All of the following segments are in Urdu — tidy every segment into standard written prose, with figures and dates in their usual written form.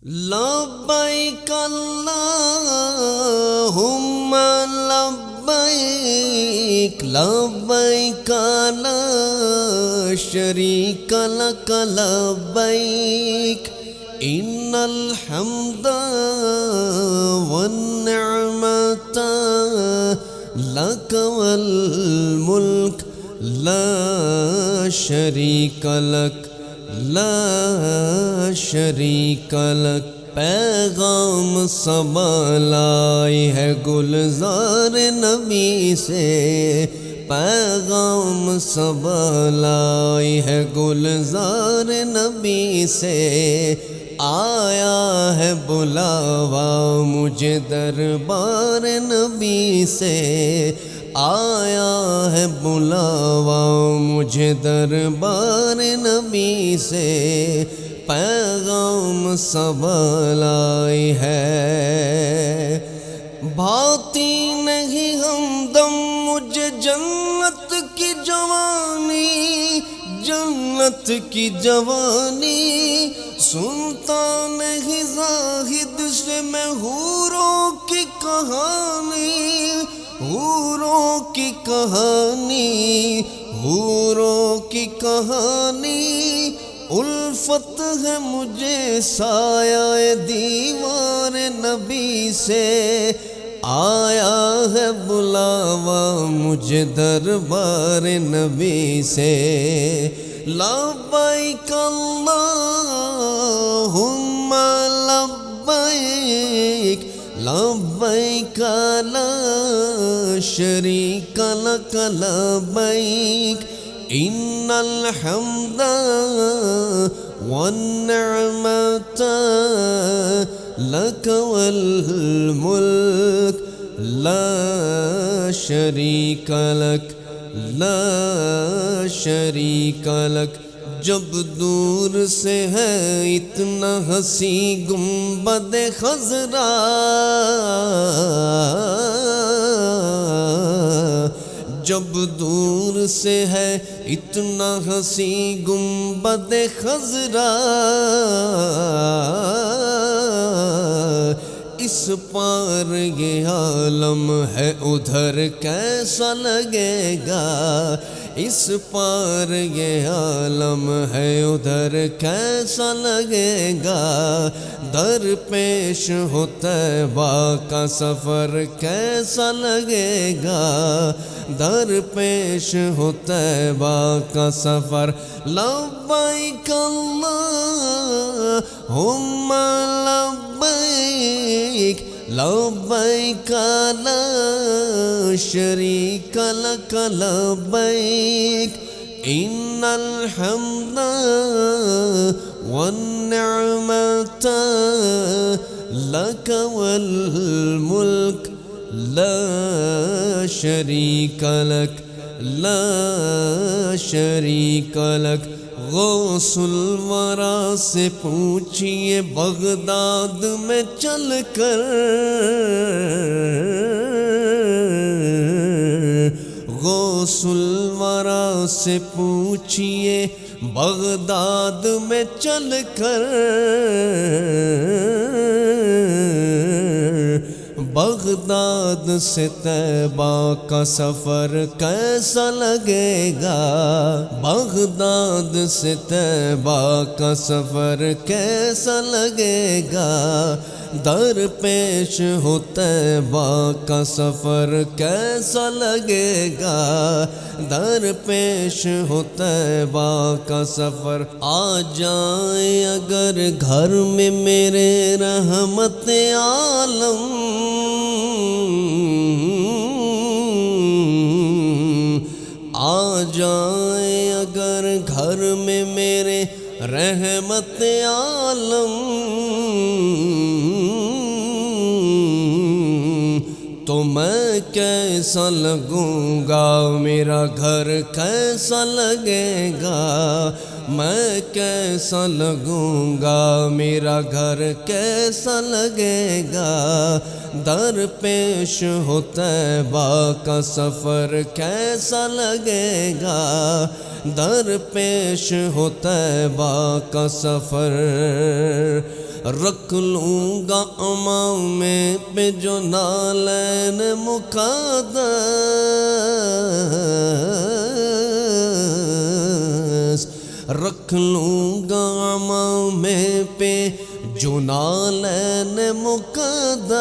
لبیک اللہم لبیک لبیک لا شریک لک لبیک ان الحمد والنعمت لک والملک لا شریک لک لا شریک لک۔ پیغام سبا لائی ہے گلزار نبی سے، پیغام سبا لائی ہے گلزار نبی سے، آیا ہے بلاوا مجھے دربار نبی سے، آیا ہے بلاوا مجھے دربار نبی سے، پیغام سبا لائی ہے۔ بھاتی نہیں ہمدم مجھے جنت کی جوانی، جنت کی جوانی، سنتا نہیں زاہد سے میں حوروں کی کہانی، حوروں کی کہانی، حوروں کی کہانی، الفت ہے مجھے سایہ دیوار نبی سے، آیا ہے بلاوا مجھے دربار نبی سے۔ لبیک اللہم لبیک لبیک لا شریک لک لبیک ان الحمد والنعمت لک والملک لا شریک لک لا شریک لک۔ جب دور سے ہے اتنا ہنسی گنبد خضرا، جب دور سے ہے اتنا ہنسی گنبد خضرا، اس پار یہ عالم ہے ادھر کیسا لگے گا، اس پار یہ عالم ہے ادھر کیسا لگے گا، در پیش ہو طیبہ کا سفر کیسا لگے گا، در پیش ہو طیبہ کا سفر۔ لبیک اللہم لبیک لبیک لا شریک لک لبیک ان الحمد والنعمت لک والملک لا شریک لک لا شریک لک۔ غوث الورا سے پوچھئے بغداد میں چل کر، غوث الورا سے پوچھئے بغداد میں چل کر، بغداد سے طیبہ کا سفر کیسا لگے گا، بغداد سے طیبہ کا سفر کیسا لگے گا، در پیش ہو طیبہ کا سفر کیسا لگے گا، در پیش ہو طیبہ کا سفر۔ آ جائیں اگر گھر میں میرے رحمت عالم، آ جائیں اگر گھر میں میرے رحمت عالم، تو میں کیسا لگوں گا، میرا گھر کیسا لگے گا، میں کیسا لگوں گا، میرا گھر کیسا لگے گا، در پیش ہو طیبہ کا سفر کیسا لگے گا، در پیش ہو طیبہ کا سفر۔ رکھ لوں گا امام پہ جو نالین مقدس، رکھ لوں گا امام پہ جو نالین مقدس،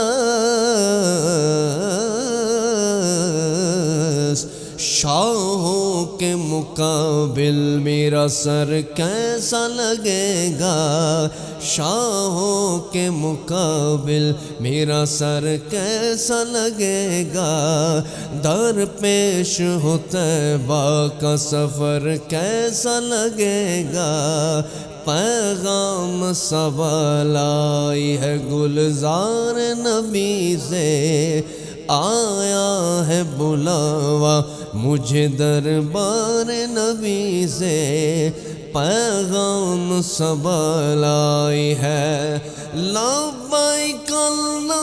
شاہوں کے مقابل میرا سر کیسا لگے گا، شاہوں کے مقابل میرا سر کیسا لگے گا، در پیش ہو طیبہ کا سفر کیسا لگے گا، پیغام سوال آئی ہے گلزار نبی سے، آیا ہے بلاوا مجھے دربار نبی سے، پیغام سوال آئی ہے لبیک اللہم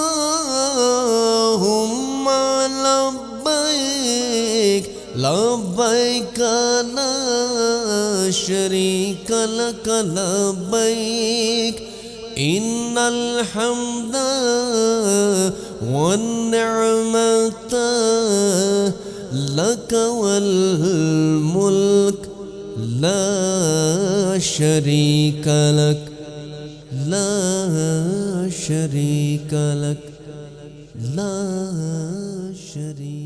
لبیک لبیک لا شریک لک لبیک ان الحمد والنعمت لک والملک لا شریک لک لا شریک لک لا شریک